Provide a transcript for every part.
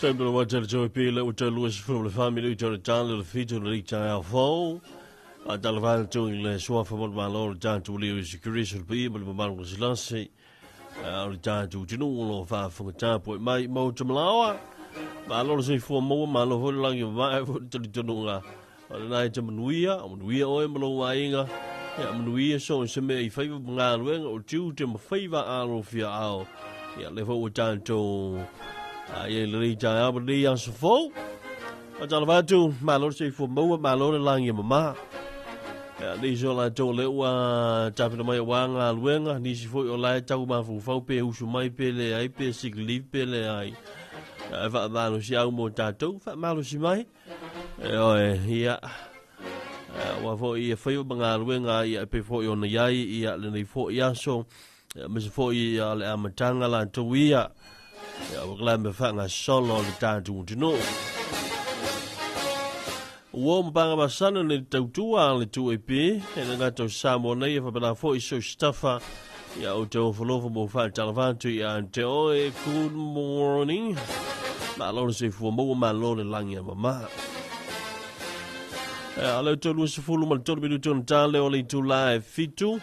Sempre lo watcher Joe Pile, watcher Louis from the family, watcher John, the feature, the child fall. A Dalvan to il suo favor valore già tu li sicurezza il people ma lo slansi già tu non fa già poi mai mo jamlawa ma allora se fu mo ma lo ho lang va tu non na jamnuia o mo wainga ya mnuia so se me i fai nga wen o tu te mo fai va alo fia ao ya le vo già tu ye le già a bri as fo a Dalvan tu ma lo se fu mo ma lo lang ma ni so la to le wa tapu mai wanga luenga ni si foi o lai tau ma fu fau pe usu mai pe le ai pe sig live pe le ai va va no si au mo tatou fa malo si mai oi ia wa foi foi o banga luenga ia pe foi o ia ia le ni foi ia so me foi ia le amatanga la to ia o gla me fa nga solo le tatu no Uo mbanga masana le tautua le tu epe, e na ngato samo nei e whapena fo iso staffa, ia o te ofolofa mo whae talavantu ia te oe, good morning. Ma lona se fua mo ma lona langi a mama. Alau tolu se fulu ma le tolu bidu tonu tale o le tu live fitu,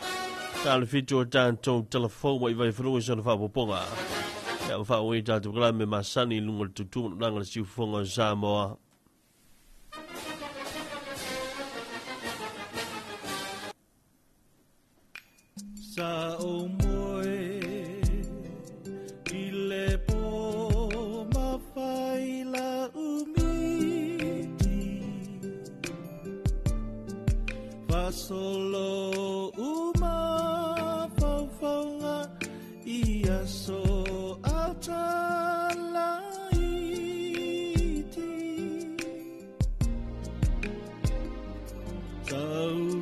tale fitu o tanto telefon wa i vai whanua sa na whapoponga. Ia wha oi tatu kala me masani lunga le tutu nanga le siufonga Samoa. Sa o moe I le po ma fai la umiti Fa solo uma fau faunga Ia so atala iti Sau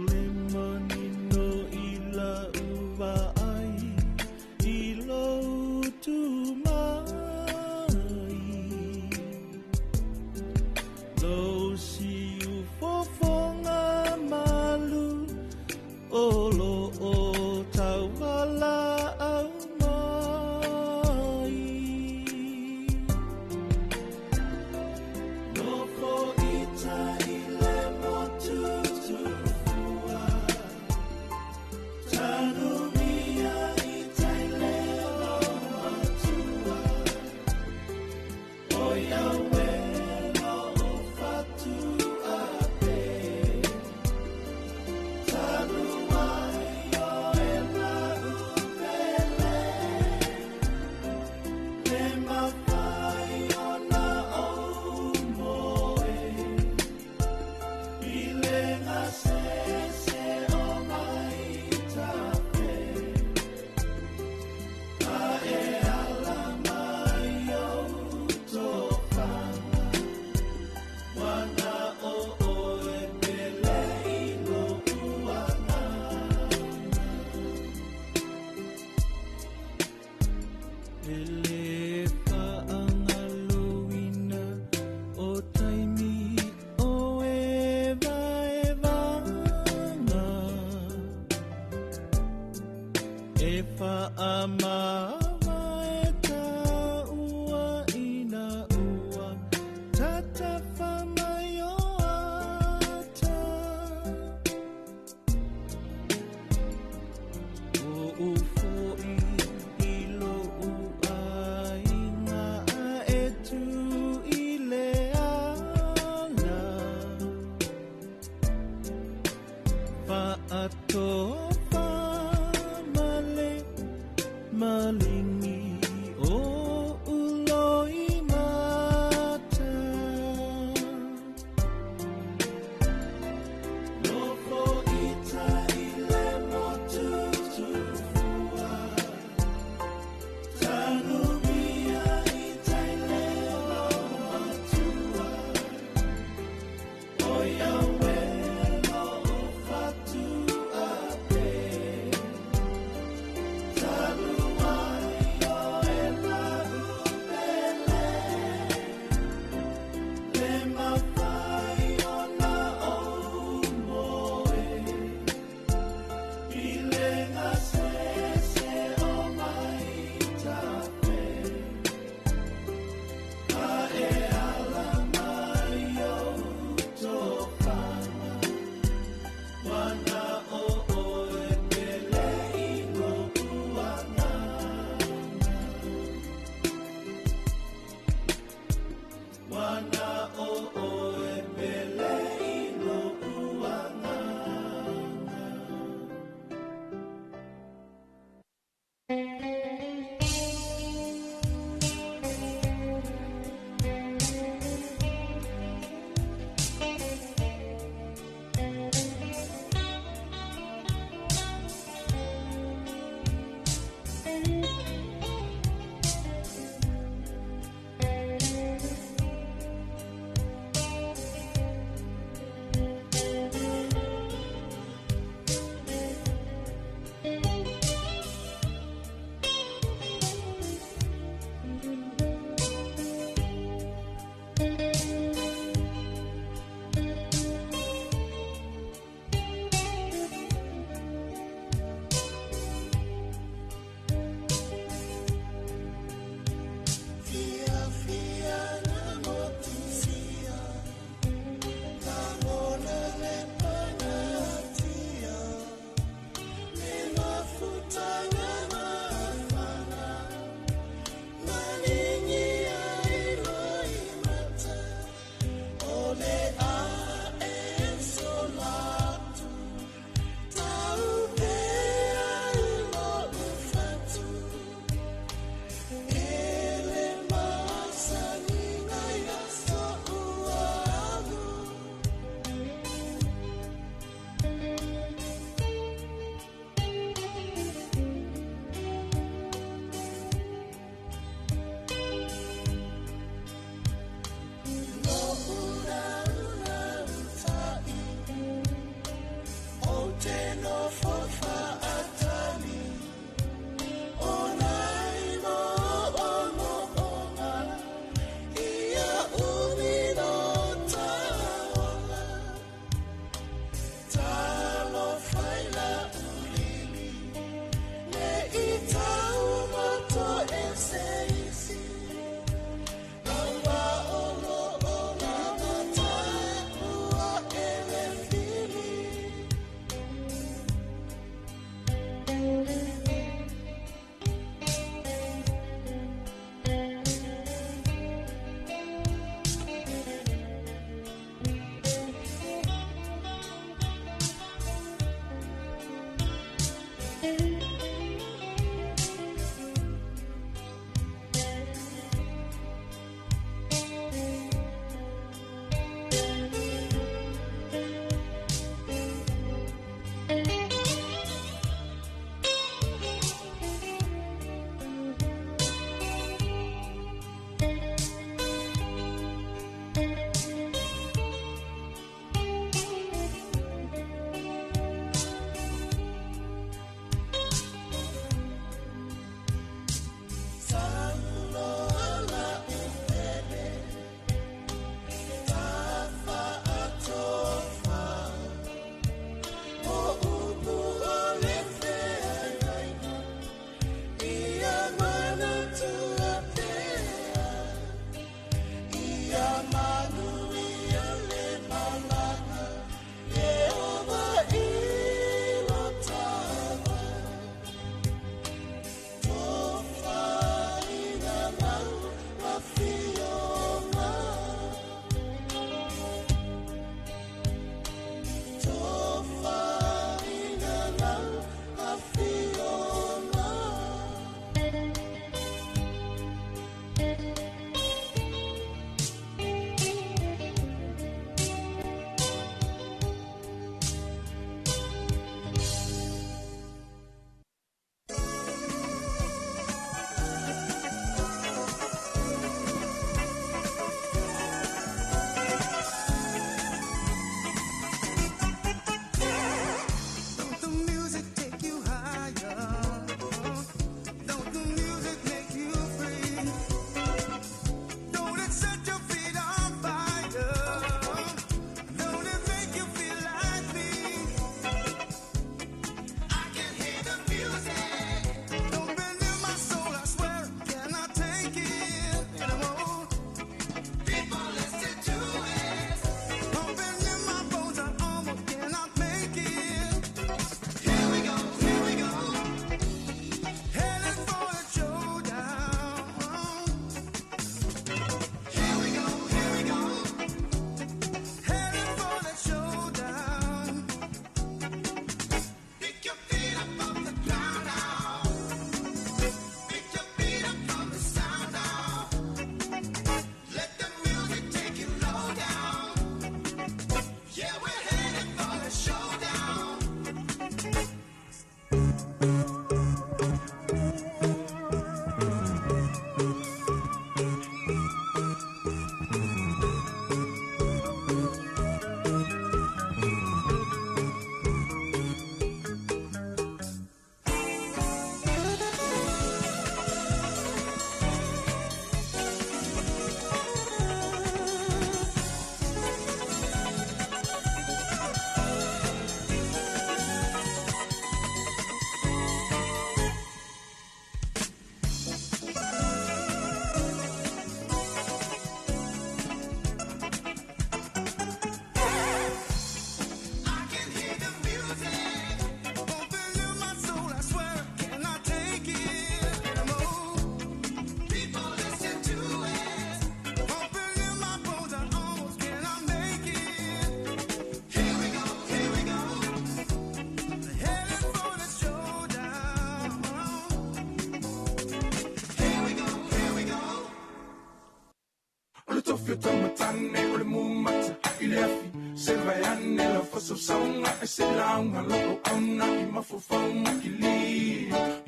vai anela faça saunga esse launga logo auna e mafofanga kili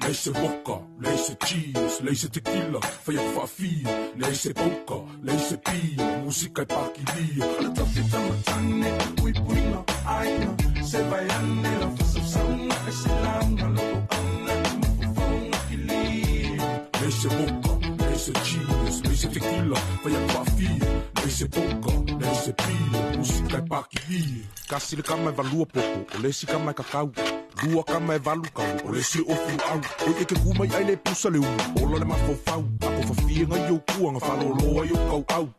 Leise vodka, leise cheese, leise tequila, fai a fafia, leise poker, leise pia, música e paquilia. Olha tô fitando tane, pui puina, aina, se vai anela faça saunga esse launga logo auna e mafofanga kili Leise vodka, leise cheese, leise tequila, fai a fafia, leise poker, leise pia, música e paquilia. Kasi le kama e valua popo, o leise kama e kakau. Lua kama e valu kau, o le si ofu au. O e ke kumai ai le pusa le umu, ola le mafofau. Ako fafia ngai au kuanga, whaloloa i o kau au.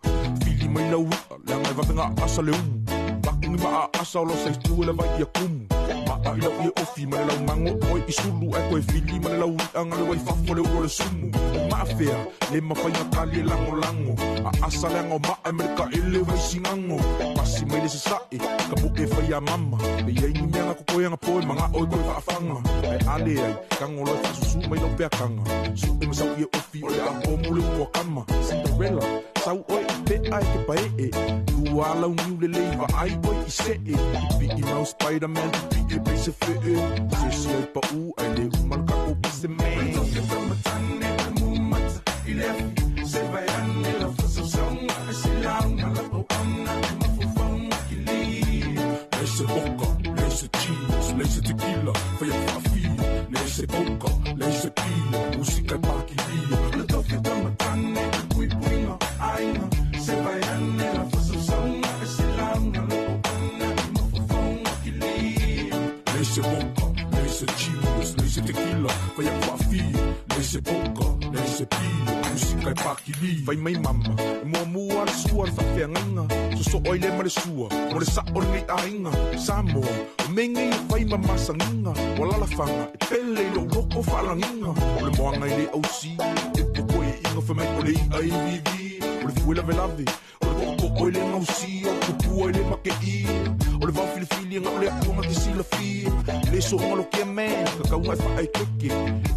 Fili mai lau ua, le ngai wapenga asa le umu. Wakungi maa asa o lo sa istu le vai i a kumu. Maa i lau i e ofi, ma le lau mango, oi i sulu e koe fili, ma le lau anga le wai fafo le uro le sumu. O maa fea, le mawhainga kali e lango lango. A asa le anga o maa e mereka e le vai singango. Pasi mai le se sae, ka buke whai a mama. Le iengi meanga kukoe anga poe, manga oi koe whaafanga. E ale ai, kango loi whasusu mai lau pea kanga. Su e masau i e ofi, o le a pomu le ua kama. Cinderella, sau oi i pe ai ke pae e. Lua lau niu le leiva ai oi i se e. I pi i mau Spider-Man, i pi e peise fe e. Se si ai pa u, ai le umalka o pise me. Olha tô fitando tane, mumata, i lefi, se vai anela faça saunga esse launga logo auna e mafofanga kili Leise vodka, leise cheese, leise tequila, fai a fafia, leise poker, leise pia, música e paquilia. Olha tô fitando tane, pui puina, aina, se vai anela faça saunga esse launga logo auna e mafofanga kili Leise vodka, leise cheese, leise tequila, fai a fafia, leise poker, leise pia, música e paquilia. Vai mai mama, e mua mua le sua le whawhiangainga, so so oi le ma le sua, mo le sa o ngai ainga, Samoa, o mengi i whai mamasanginga, o lalafanga, e pele i lo roko whalanginga, o le moanga i le au si, e poko e inga whamai o le i ai vivi, o le fuela velave, o le koko o le ngau si, o kupua i le make i, o le vau filifili nga o le akunga ki sila fi, le so ngalo kia man, kakaunga e whaai keke,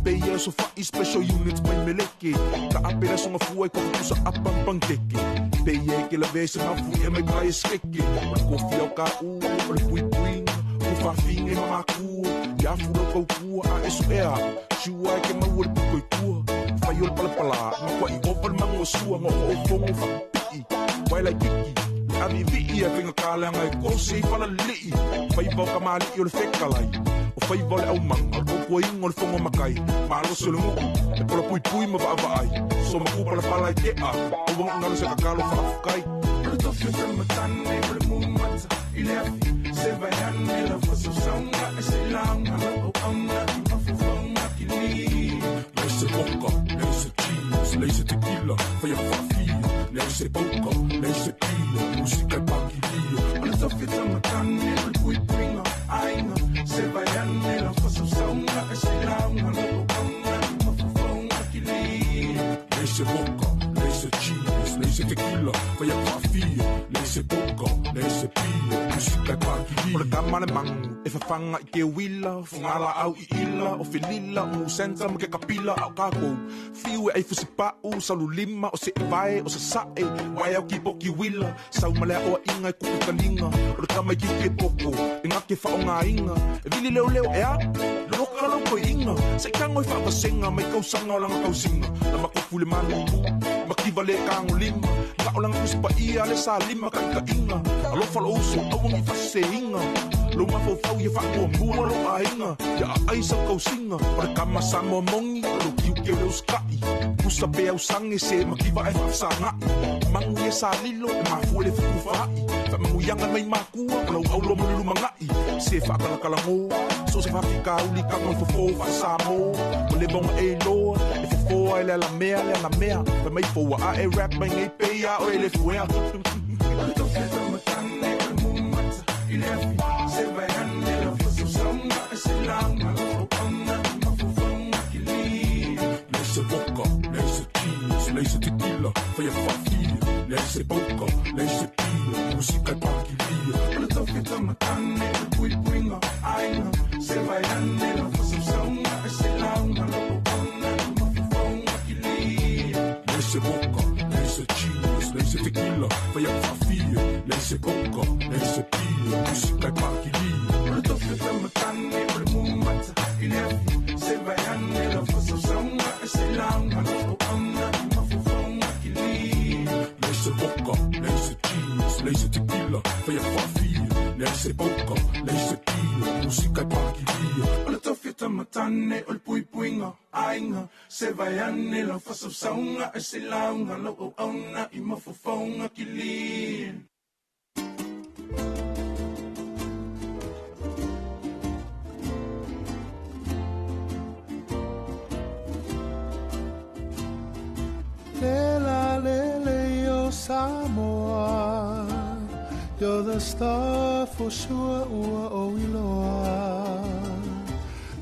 pe ia so whai special units mai meleke, ka apela songa fuai kusa apampang keke, pe ia ke la vese nga fui e mai kai e skeke, o le kofi au ka u, o le pui pui, o whawhinge mamaku, ia fura kau kua a esu ea, shua e ke mau o le pukoi kua, whai o le palapala, nga kwa i opa le mango sua, nga o fongo whakapiki, wai lai piki, Ami vii e vinga kāleanga e kose I whala lii Whai vau ka maali I o le whekalai O whai vau le au manga O kua ingo le whonga makai Maalo se le nguku E pola pui pui ma vaa vaai So makupa le pala I te a O wangu ngalo se kakalo whaafukai Ole tofi o tamatane Ole mumata I le afi Se vai ane la faso saunga E se launga Loko auna I mafufonga ki li Leise vodka, leise cheese Leise tequila Whai a whawhia Leise poker, leise pia Música e paquilia Ole tofi o tamatane Ole pui puinga Aina Se vai ane la faso saunga E se launga Loko auna I mafufonga ki li Leise vodka, leise cheese Leise tequila Whai a whawhia Leise poker, leise pia Música e paquilia Ole kamane mangu E whawhanga I ke wila Whangala au I ila O whilila O senta ma ke kapila Au kako Fiu e fusi pau Salu lima O se vai O se sae Wai au ki poki wila Sau malea o inga E kuki kalinga O le kama I ki ke poko E nga ke whaonga inga E vili leo leo e a Loka lau koe inga Se kango I whaakasenga Mai kausanga o langa kausinga Na makofu le manu Makiva le kango lima Nga o langa kuspa ia Le sa lima ka ika inga Alofa lo uso Awang I fase inga Lo mafofau ia whakua mua lo ainga Ia a aisa kausinga O le kama samo mongi Lo kiu ke leo skai Pusa pe au sange se makiva e whafsangai Mangu ia sa lilo E mafu le fuku whai Whamangu yanga mai makua O lau au lo mululu mangai Se whakalakalango So se whapika uli kango fofo whasamo O le bonga e loa E fofo e le ala mea Whamai foa a e rap mai ngei peia O e le fuea Ole tofi o tamatane Ole mumata I le afi Se vai ane la faso saunga E se launga Loko auna I mafufonga ki li Leise vodka, leise cheese, leise tequila, whai a whawhia, leise poker, leise pia, música e paquilia. Ole tofi o tamatane Ole pui puinga Aina Se vai ane la faso saunga E se launga Loko auna I mafufonga ki li Leise vodka, leise cheese, leise tequila, whai a poka, nei se pia, musika e pakilia. Le tofio tamatane, le mumata, il heavy, se vai anne, la fossa songa, e se langa, lo onna, ma fufonga, chi lì. Nei se poka, nei se cheese, nei se tequila, fai a fafia. Nei se poka, nei se pia, musika e pakilia. Le tofio tamatane, il pui puinga, ainga, se vai anne, la fossa songa, e se langa, lo onna, ma fufonga, chi lì. Lela lele yo Samoa, you're the star for sure. Ua o iloa,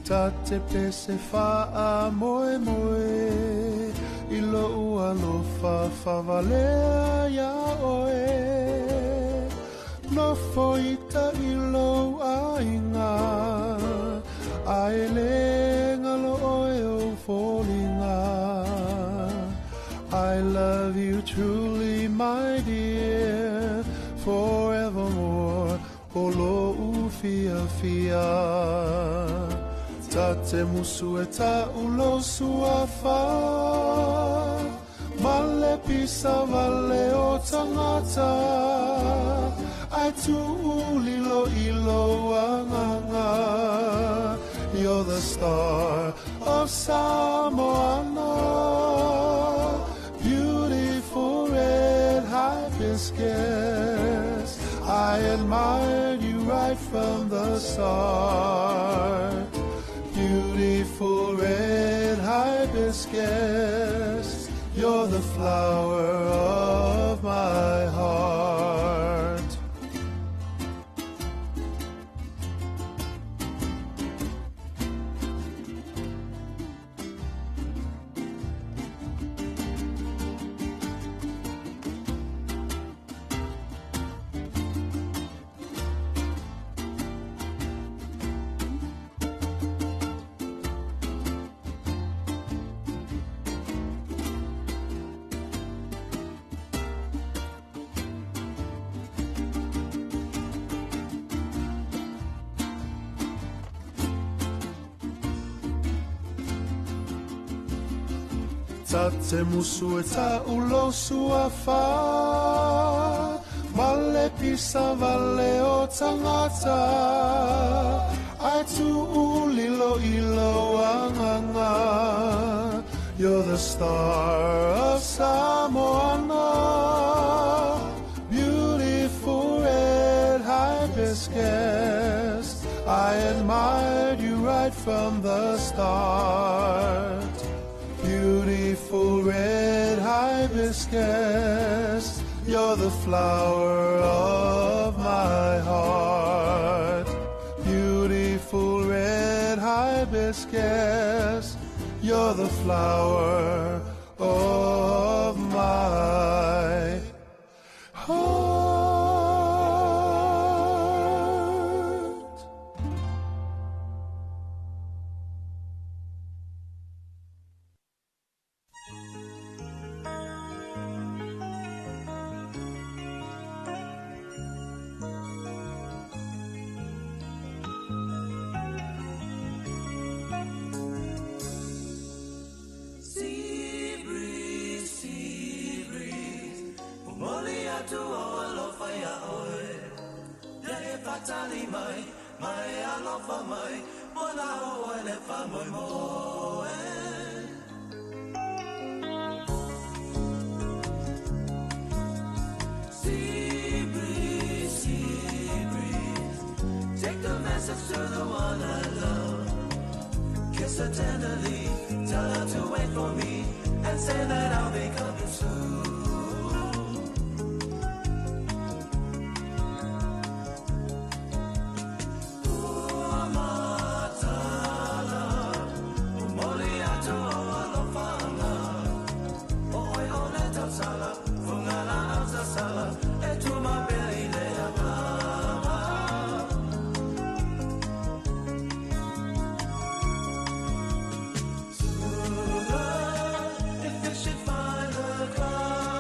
tate pese faa moe moe, ilo ua lo fa valea ya oe, no foita ilo ainga, aelenga lo oe o folinga. I love you truly, my dear, forevermore. Olo ufia fia, tate musu e ta ulo suafa, male pisa vale o tangata, ai tu ulilo ilo anganga. You're the star of Samoana, beautiful red hibiscus. I admired you right from the start. Beautiful red hibiscus, you're the flower of my heart. Tate musu e ta ulo suafa, male pisa vale o tangata, ai tu ulilo ilo anganga. You're the star of Samoana, beautiful red hibiscus. I admired you right from the start. Beautiful red hibiscus, you're the flower of my heart. Beautiful red hibiscus, you're the flower of my heart. Take the message to the one I love. Kiss her tenderly, tell her to wait for me, and say that I'll be coming soon. If you should find her cry,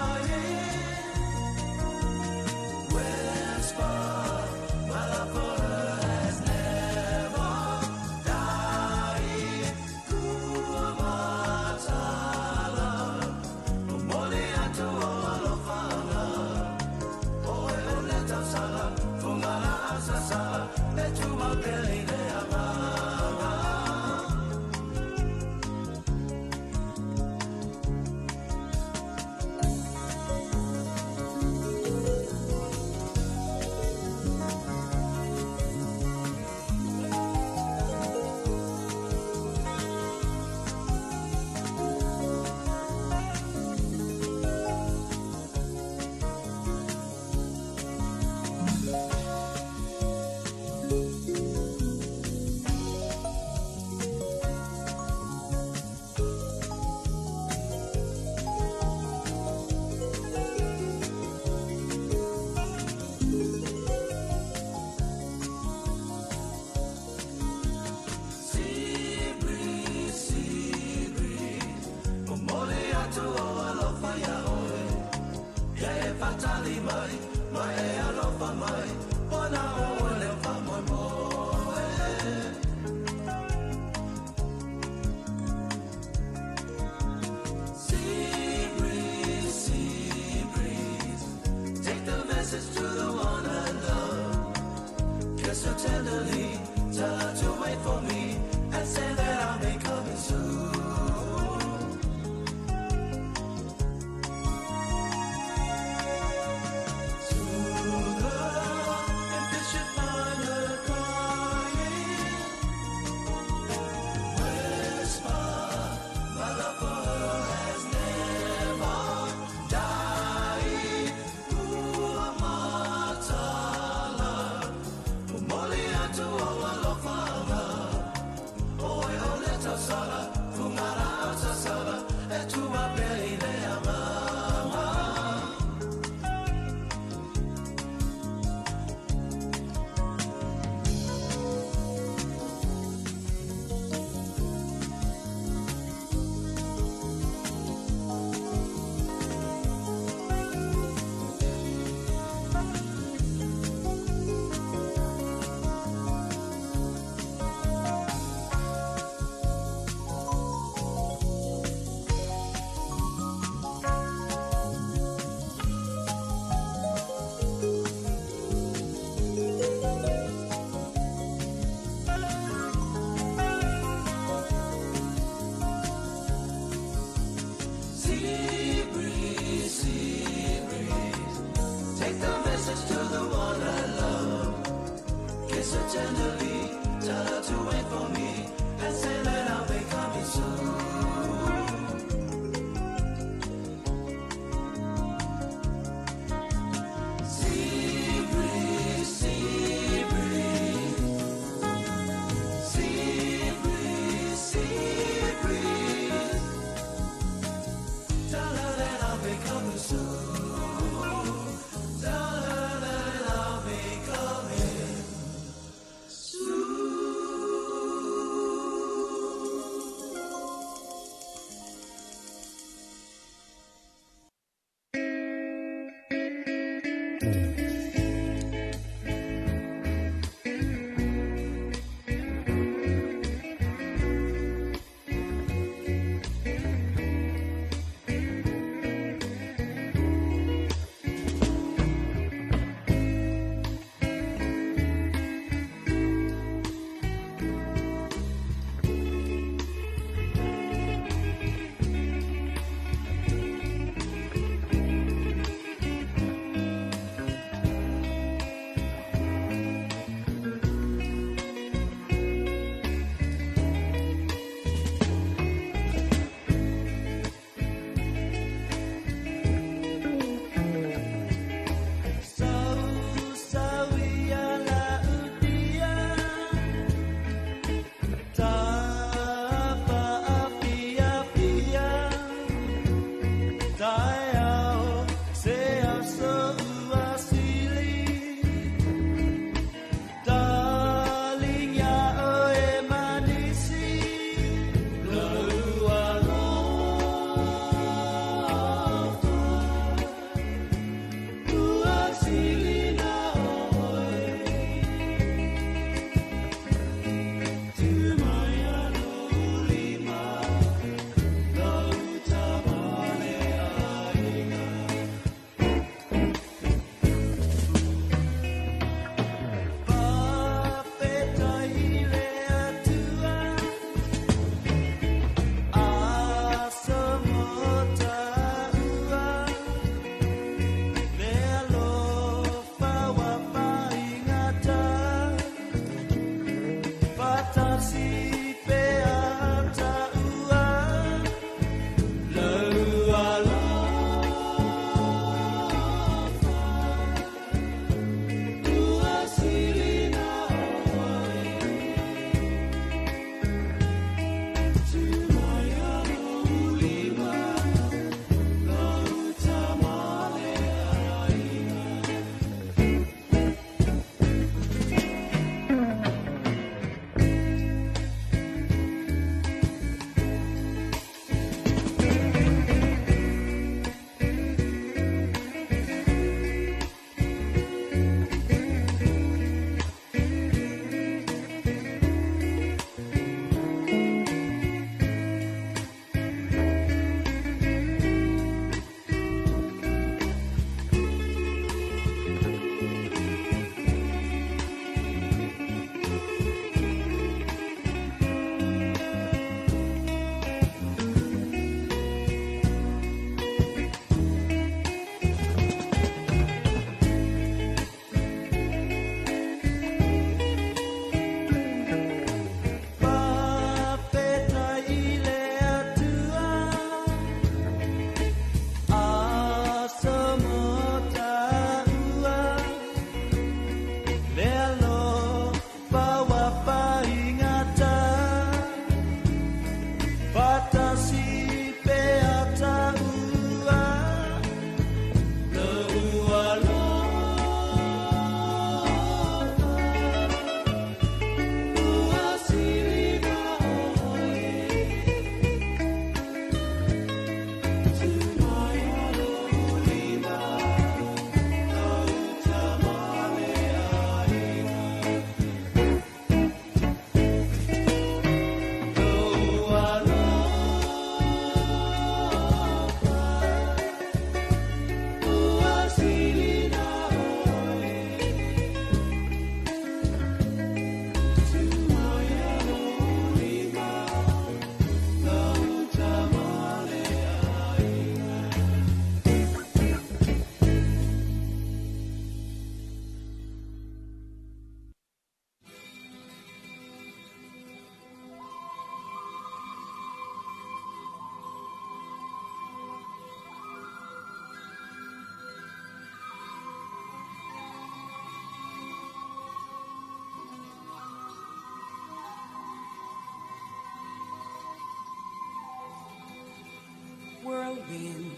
whirlwind,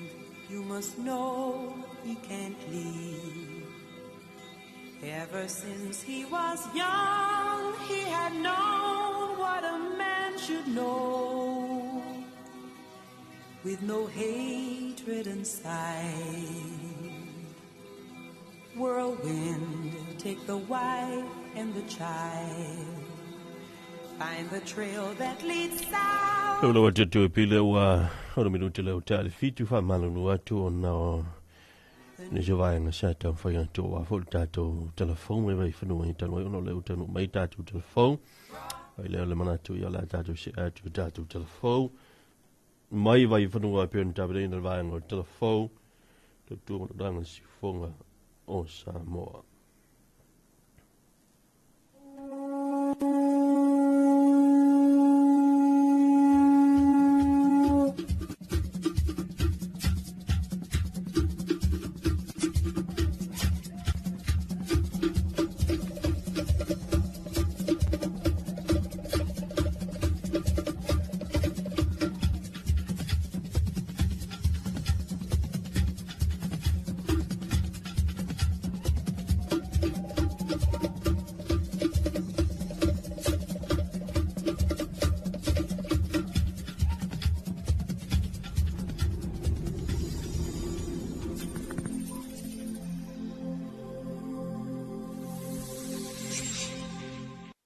you must know he can't leave. Ever since he was young, he had known what a man should know, with no hatred inside. Whirlwind, take the wife and the child, find the trail that leads south. Lo wa tu pile wa ho minuti le hotel fitu fa malunu atu na ni jova nga sa ta fa ya to wa fo ta to telephone me vai funu ni talo no le utanu mai ta tu telephone ai le mana tu ya la ta tu si atu ta tu telephone mai vai funu wa pe ta bre ni va nga telephone tu dang si fonga o Samoa.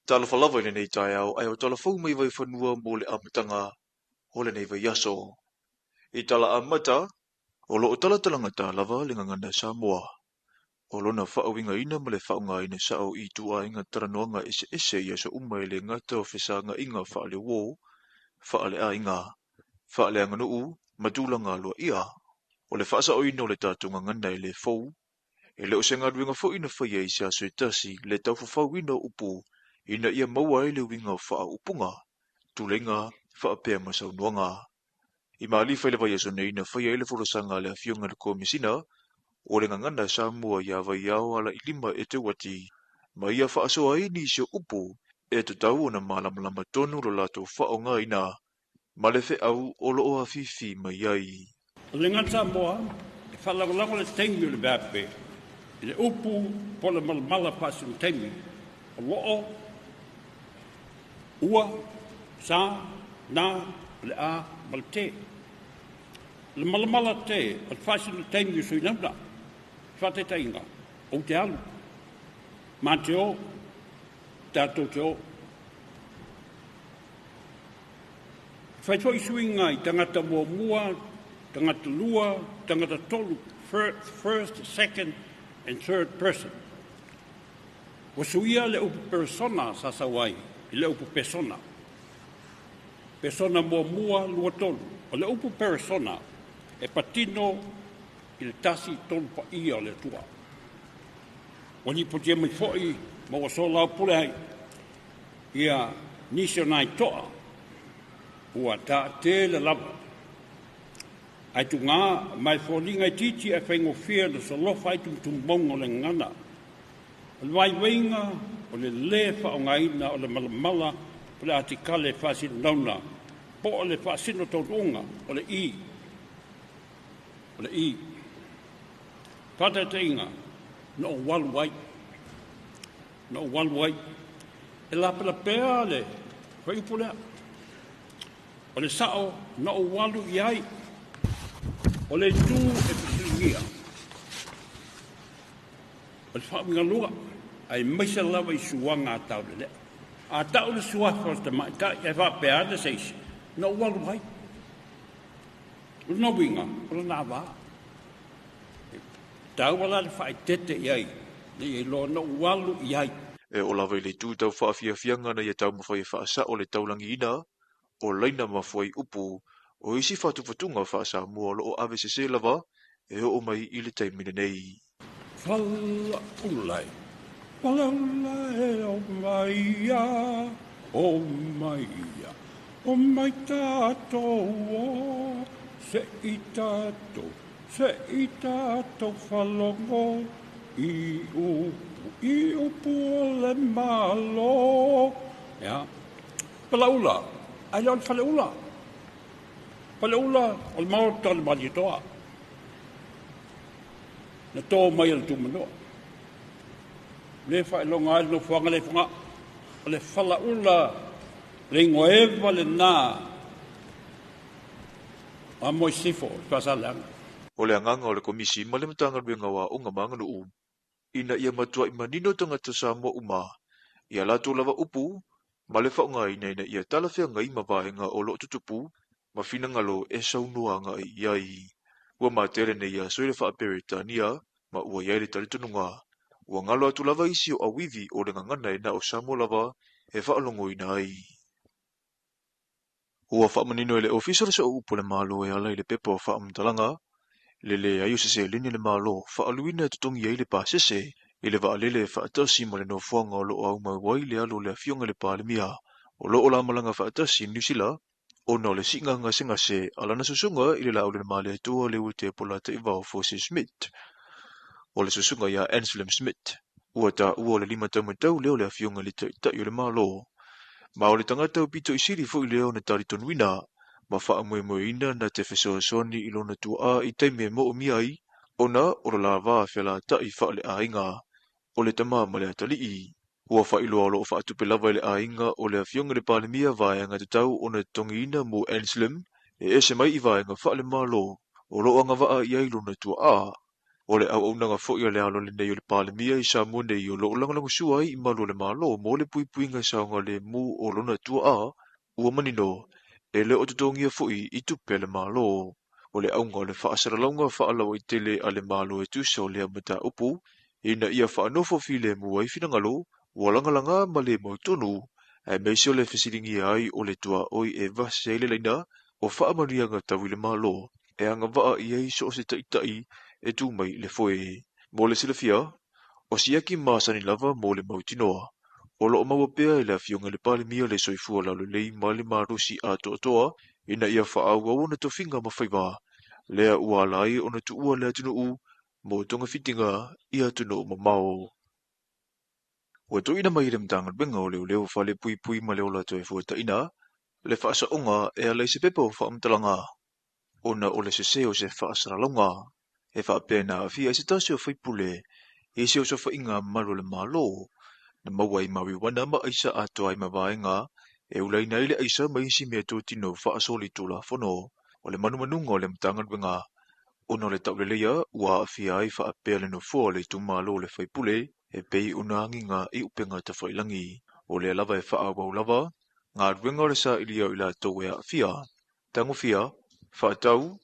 Talo falava ile nei tai au, ai o tala fau mai vai whanua mo le amatanga o le nei vai yaso. I tala amata, o lo o tala talangata lava le ngangana Samoa. O lona whaawinga ina ma le whaunga ina sao i tua inga taranoanga ese ia sa umai le ngata o whisanga inga whaale wō, whaale a inga, whaale anganuu, matulanga lua ia. O le whaasa o ina o le tātunga ngana i le fau, e le o senga ruinga fo ina whaia i sa suetasi le tau whawhau ina upu, ina ia maua ele winga o wha upunga, tulenga wha pēr masau nuanga. I maali whaile vai aso neina whaia ele whorosanga le awhionga le komisina, o le ngangana Samoa ia vai au ala ilima e te wati, ma ia wha aso ai ni se upu, e te tau o na malamalama tonu lo lato wha o ngā ina, ma le whe au o lo o awhiwhi mai ai. O le ngā Samoa, e whalagolago le tengi o le bāpe, i le upu po le malamala pasi le tengi, o loo, ua, sa, na, le a, ma le te. Le malamala te, al fasi le tengi sui nauna, whate tainga, o te alu. Ma te o, tātou te o. Whaitoi suinga i tangata mua, tangata lua, tangata tolu, first, second, and third person. Wasuia le upu persona sasawai, le upu persona. Persona mua lua tolu. O le upu persona, e patino i le tasi tolu pa ia le tua. Wani potia mai foi, ma wasola o pule hai, ia nisio nai toa, ua ta te le lava. Ai tu ngā, mai fōlinga i titi e whaingo whia le solofa ai tumtumbongo le ngana. O le waiwainga, o le lefa o ngaina, o le malamala, o le atikale whasino nauna, po o le whasino taurunga, o le i. O le i. Pata te inga, no waluai. No waluai. E la pea le, whaipulea. O le sao, no walu iai. O le tū e pisilingia. O le whaminga lua, ai maisa lawa i suanga a tau le lea. A tau le suafa o te mai, ta e whapea le seisi. No walu hai. O no winga, o le nā wā. Tau wala le whai tete iai, le i lo no walu iai. E o lawa i le tū tau whaafiafianga na ia tau mawhai whaasa o le taulangi ina, o leina mawhai upu, o isi whatuwhatunga whaasa mua lo o AVCC lava, e o mai i le taimine nei. Whala ulai o maia, o maia, o mai tātou, se i tātou whalongo, i upu le malo. Ja, palaula, ai leon whale ula. Palaula, o le mau tala mali toa. Na tō mai al tūmanoa. Le whaelonga ai no whanga le whanga. O le whalaula, le ngoewa le nā. A moi sifo, whasalanga. O le anganga o le komisi ma le matanga ruenga wa o ngā manga no ina ia matua i manino tangata Samoa uma. Ia lato lava upu, ma le whaunga ina ia talawhia ngai mawaenga o lo tutupu, ma whina ngalo e saunua ngai iai. Ua ma tere ne ia soile wha Peritania, ma ua iai le talitununga. Ua ngalo atu lava isi o awivi o le ngangana e na o Samoa lava, e whaalongo ina ai. Ua wha manino e le ofisara sa upu le malo e ala i le pepa o wha amtalanga, lele ayu se lini le malo fa aluina tutongi ai le pasese ile va lele fa atasi mo le no fuanga lo au mai wai le alu le fionga le palemia o lo ola malanga fa atasi nisila o no le singa nga singa se alana susunga ile la ole male tu le ute pola te va fo Smith o le susunga ya Anselm Smith o ta o le lima tamu tau le ole fionga le ta yo le malo ma o le tangata o pito isiri fo ile o na tariton wina ma wha amue ina na te whesoasoni i lona tua i teime mo o miai, ona o la wā whila tai wha le ainga, o le tama ma le atalii. Ua wha iloa lo wha atupe lawa le ainga o le awhionga le palemia vāenga te tau o na tongi ina mo Anselm, e ese mai i vāenga wha le malo, o lo anga waa i ai lona tua o le au nanga fo i le alo le nei o le palemia i Samoa nei o lo langalangu suai i malo le malo mo le puipuinga saunga le mu o lona tua ua manino, e le o tutongia fui i tupe le malo. O le aunga le whaasaralaunga whaalawa i tele a le malo e tuso le amata upu, ina ia whaanofo file muai finangalo, walangalanga ma le mautonu, e meisio le fesiringi ai o le tua oi e vase le leina, o whaamarianga tawi le malo, e anga waa i ei so se taitai e tu mai le foe. Mo le silafia, o siaki maasani lava mo le mautinoa, o lo maua pea i la fionga le palemia le soifua la lei ma le marusi a toa ina ia whaau au na tofinga mawhaiwa. Lea ua lai o na tuua lea tunu u, mo tonga fitinga ia tunu mamao. Ua to ina mai le mtanga benga o leo whale pui ma leo la toi fuata ina, le whaasa onga e a lei se pepa o whaamtalanga. Ona o le se o se whaasara longa, e whaapena a fia se tasi o whaipule, e se o sa whainga maru le malo, na mawai mawi wana ma aisa ato ai mawaenga, e ulai na ile aisa mai si mea tō tino whaasoli tula whono, o le manumanunga o le mtangan wenga, ono le tau le leia, ua a fia ai whaapea le no fua le tumalo le whaipule, e pei una anginga i upenga ta whailangi, o le lava e whaawau lava, ngā ruenga o le sa ilia ila tau e a fia, tango fia, whaatau,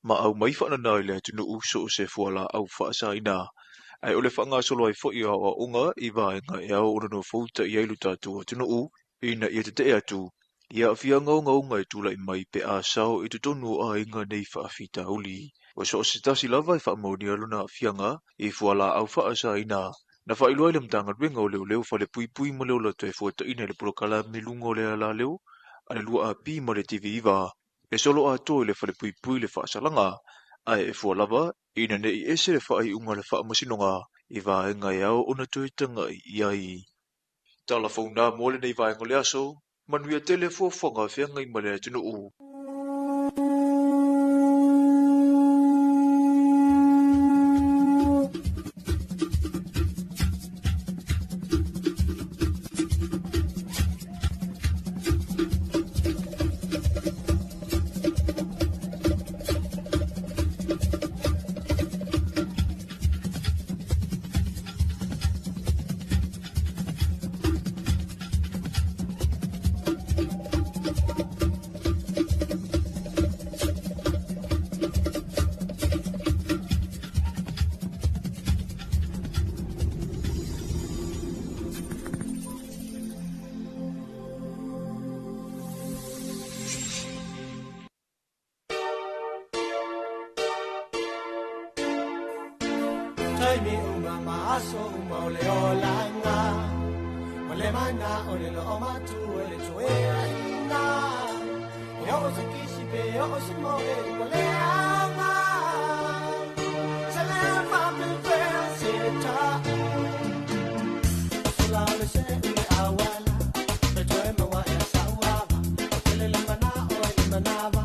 ma au mai whanana i le atunu uso o se fuala au whaasa ina, ai ole whanga solo ai fo i awa unga i vaenga e au urano fauta i ailu tātu o tunu u, ina i te atu, ia fia ngaunga i tula i mai pe a sao i tutonu a inga nei whaafita uli. O so se tasi lava i whaamoni aluna fianga i fuala au whaasa ina, na whailua i le mtanga ruenga o leo whale pui mo leo lato e fuata ina le porokala milunga o le ala leo, ane lua a pi mo le TV iwa, e solo a to i le whale pui le whaasalanga, ai e fualava, ina ne i ese le whaai unga le whaamasinonga, i vaenga e au ona tuitanga i ai. Tala fauna mole nei vaenga le aso, manuia tele fuafonga whianga i male atinu u. Taimi uma maaso uma ole olanga ole mana ole lo omatu ole choea ina yo se kisi pe yo se mo ole anga sele fa me fe se ta sala ole se awala pe choe mo wa ya sawa ole le mana ole manava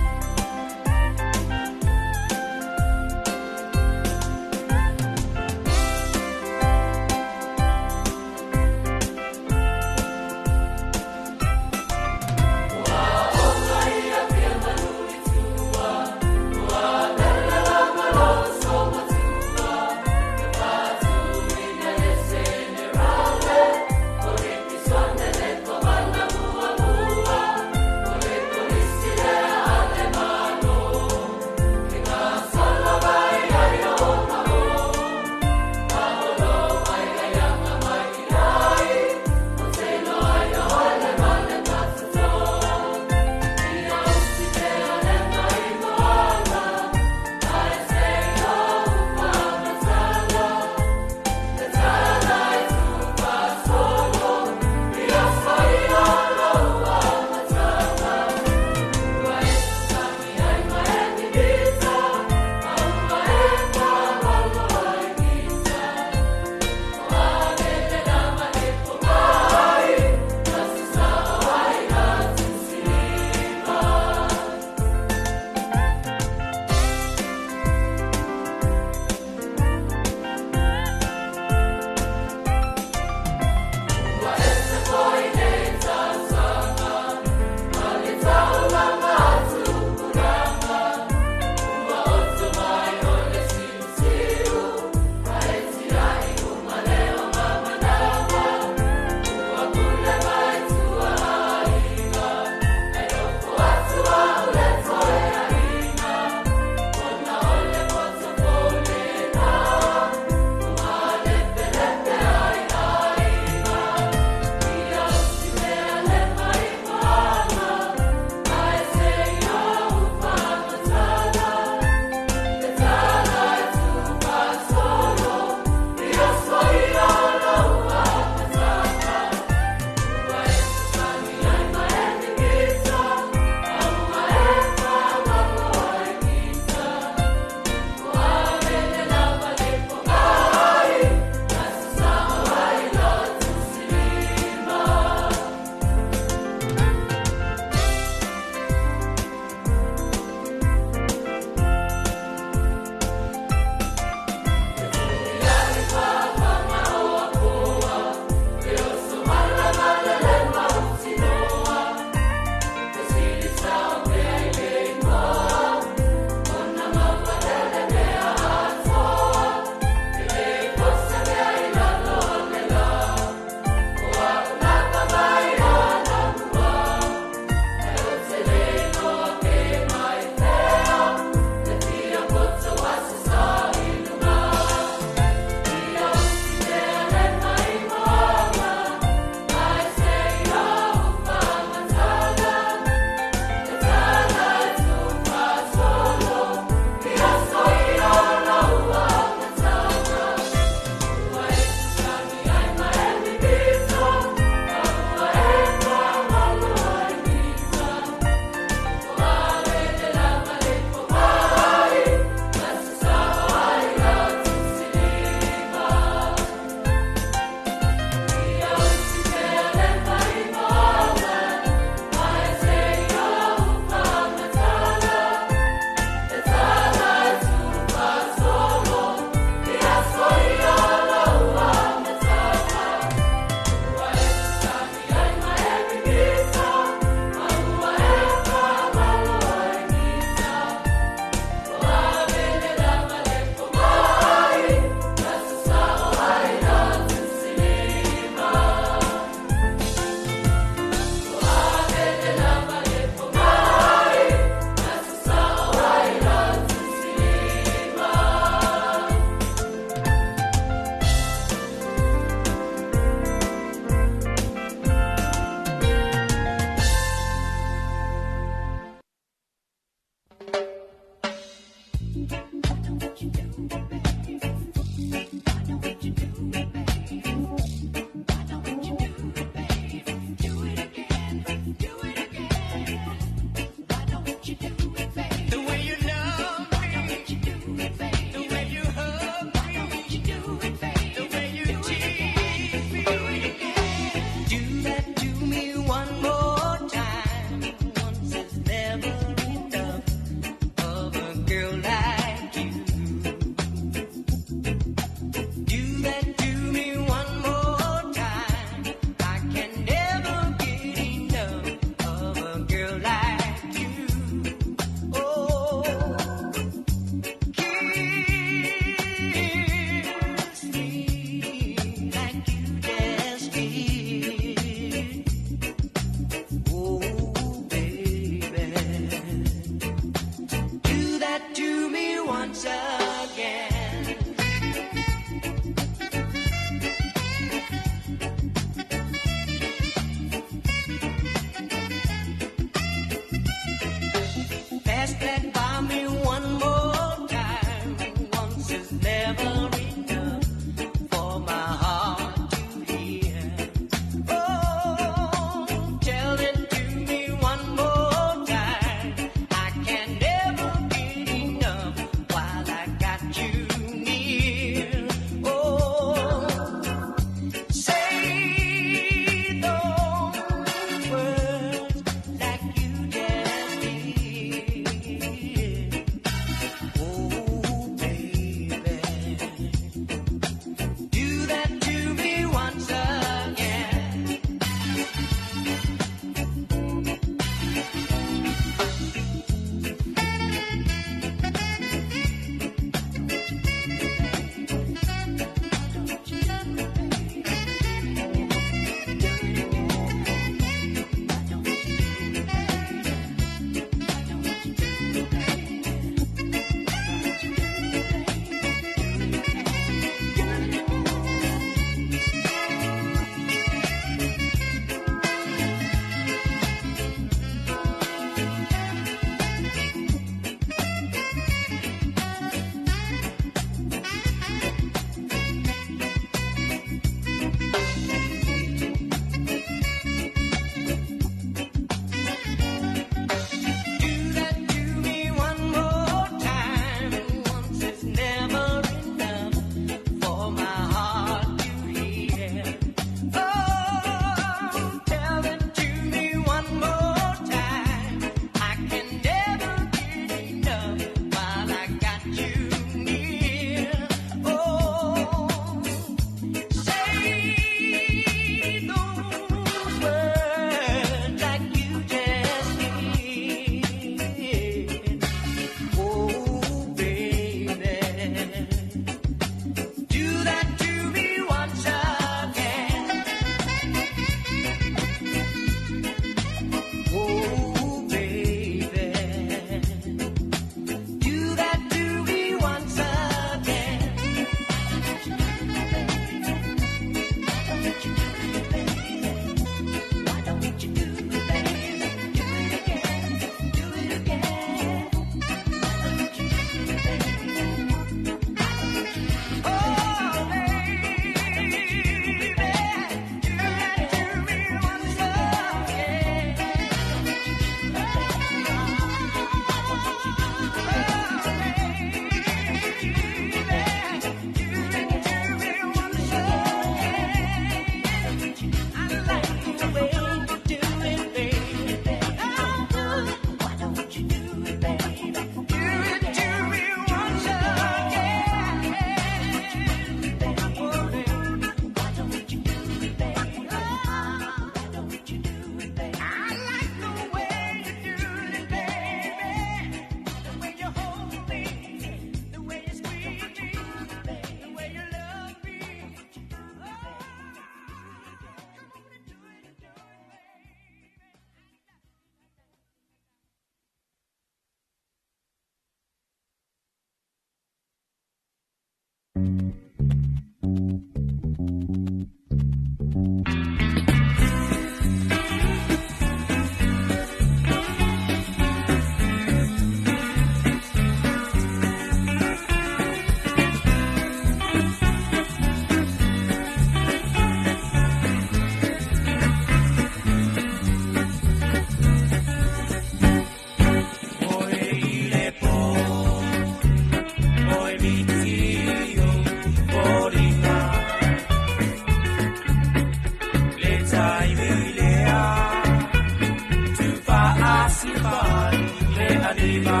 arriba.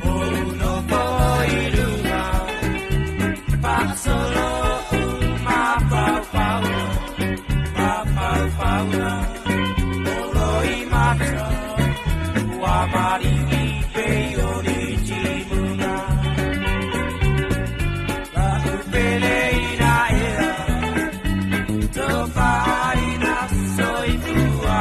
Uno poirunga, pa solo ma pau pau, olo I mata, wa mari I peyo ni jimuna. La upele ina era, tofaina soy tua.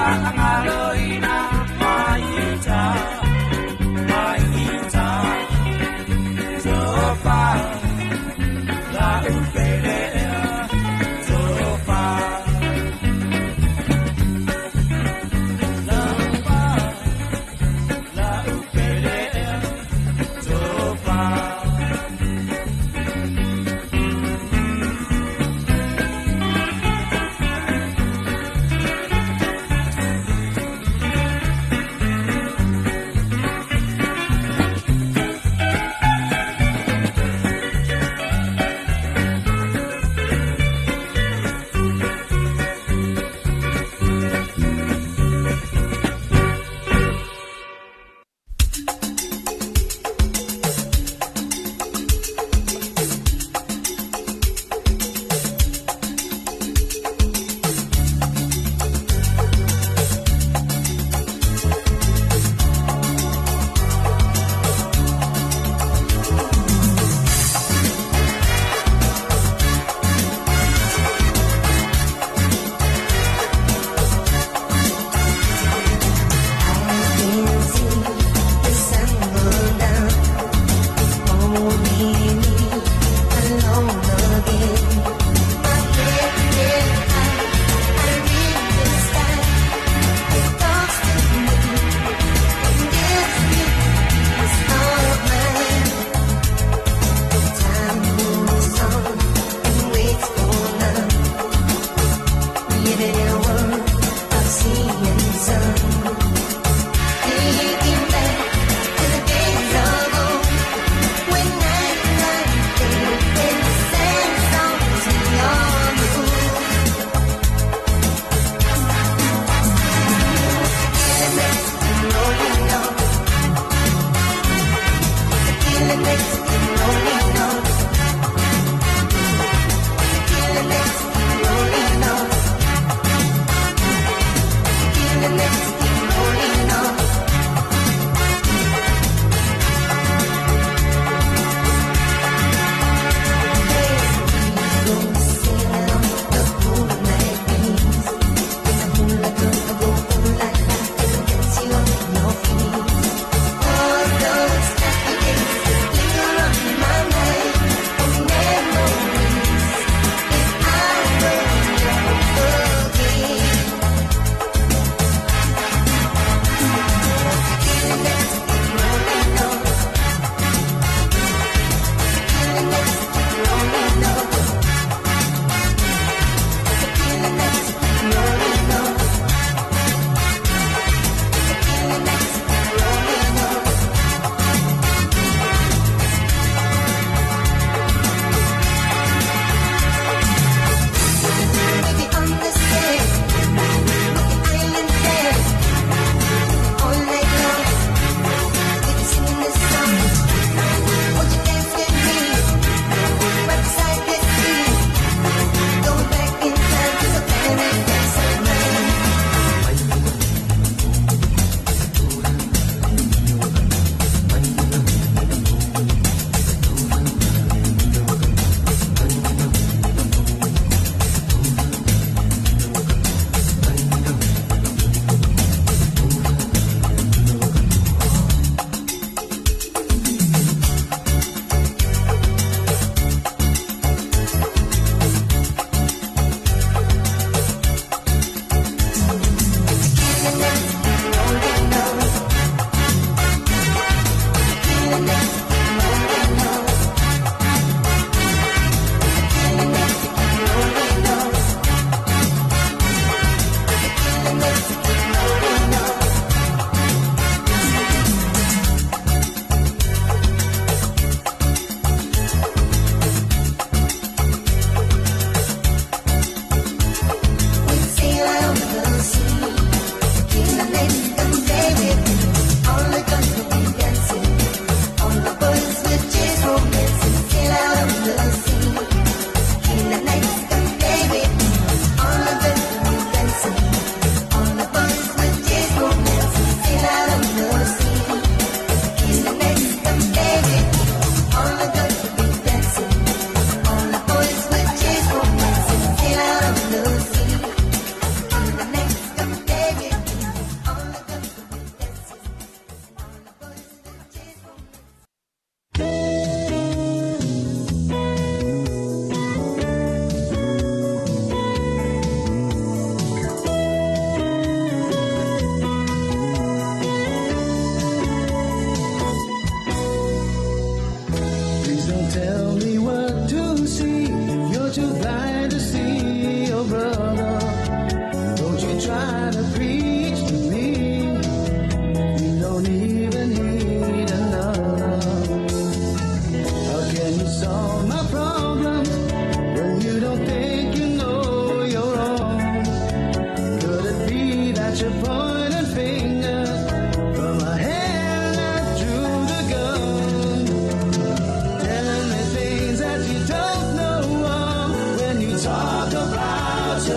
Pangalo ina maita topa la upelea topa. brother. Don't you try to preach to me. You don't even need another. How can you solve my problems when you don't think you know you're wrong? Could it be that you're pointing fingers from a hand that drew the gun? Telling me things that you don't know of when you talk about your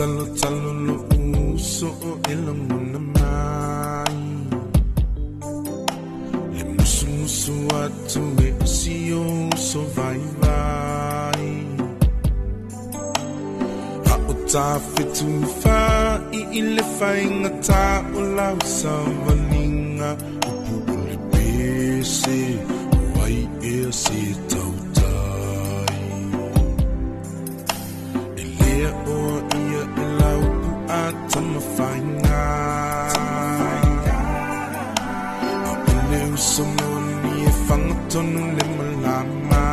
Talo talo lo uso o ilang mo na mai E musu musu atu e siyo so vai vai A o ta fitu fa I ile fai ngata o lau sa vaninga O pule pese Wai e se tau tai E lea o Tama fainga Apeleu somoni e fangatonu le malama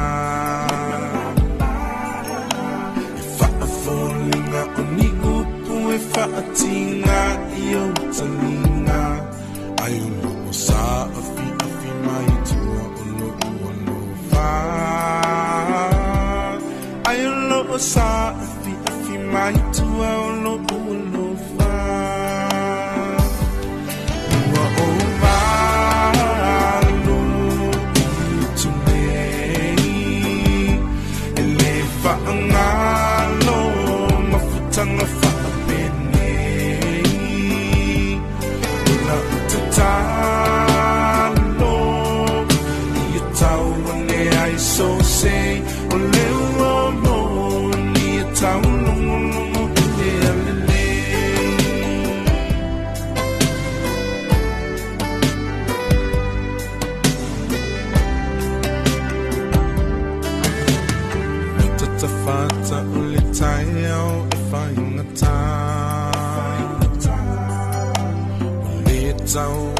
E whaafolinga o ni upu e whaatinga I o talinga Ai o loo sa afi afi mai tua o loo va Ai o loo sa afi afi mai tua o loo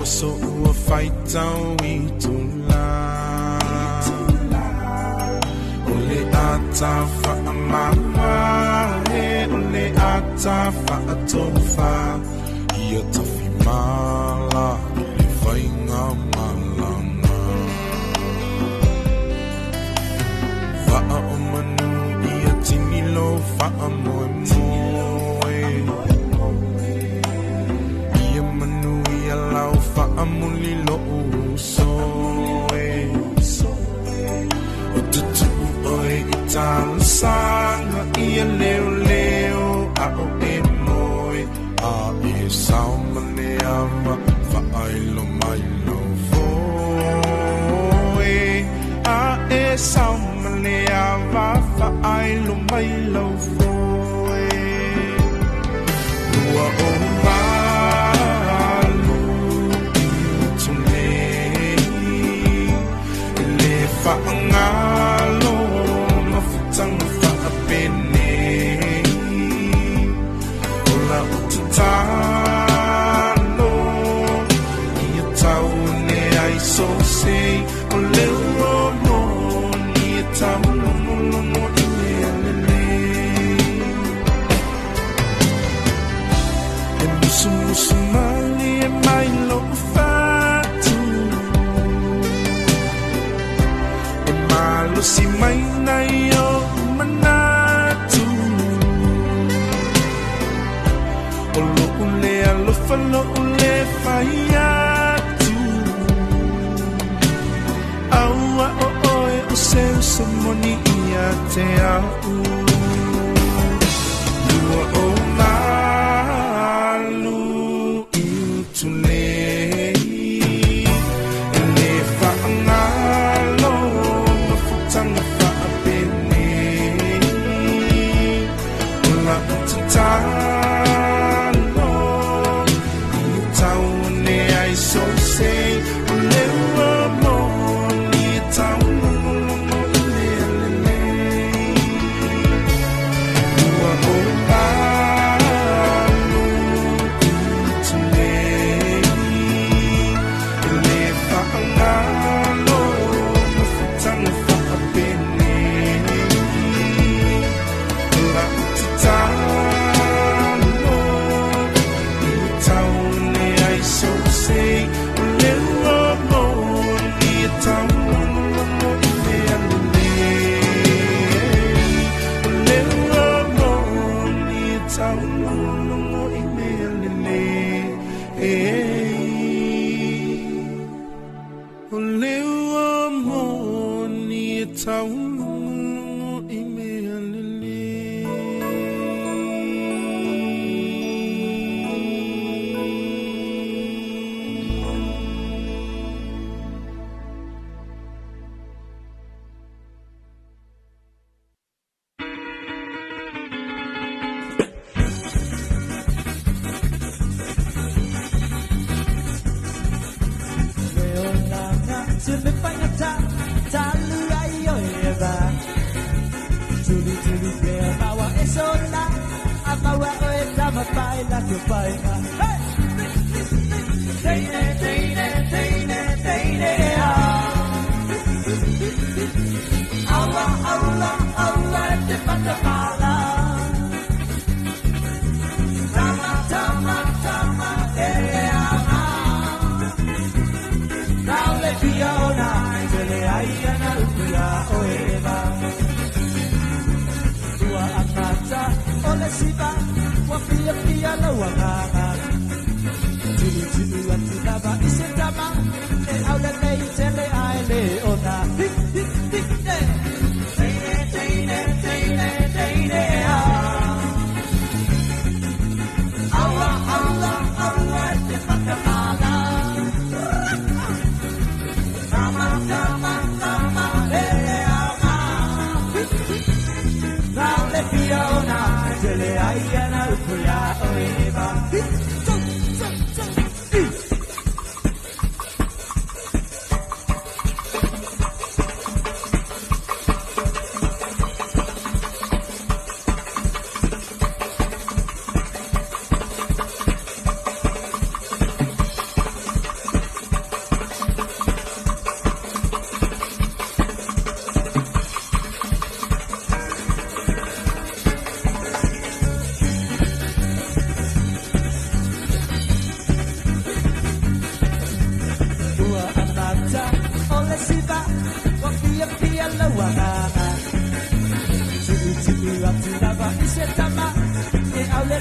So a fight down we to lie Only ata fa amama Only ata fa atofa Ia tafi mala Le fainga malanga Fa a omanu Ia tinilo fa a moe moe Ia manu ia lau Amuli lo uso O tutu oe itan sanga Ia leo leo a o e moe A e saumane ama Fa ailo mailo voe A e saumane ama Fa ailo mailo voe Lua o Whaangalo mawhutanga whaapene Ola o te talo Ia tau ne ai so se O leo rono Ia tau lomo lomo I lea lele E musu musu mali e mai lo fai atu Aua o oe o seu se moni ia te au Lua o malu iu tulei Ele whaangalo ma futanga whaapene Ola utatalo iu taone ai so se Ole ua mo ni taone Lua o malu iu tulei Ele whaangalo ma futanga whaapene Ola utatalo iu taone ai so se Ole ua mo ni taone Ole ua mo ni taone i mea lele Ole ua mo ni taone i mea lele Leolanga, se me pangata, talu ayo eba. Tuli tuli pea mawa esola, amawa oe tama pai la que paina. Hey! Teine, teine, teine, teine, aula, aula, aula, te patamala. Tama, tama, tama, Naule Fiona, Jele Ayana Upia Oeva. Tua Akata, Ole Siva, Wapia Pia Lawanga. Tulu Tulu Atilava Isetama, E Aule Lei Tele Aile Ona. Teine, teine, teine, teine, Aula, aula, aula, te patamala. Tama, tama, tama, Naule Fiona, Jele Ayana Upia Oeva. Tua Anata, Ole Siva, Wapia Pia Lawanga. Tulu Tulu Atilava Isetama, E Aule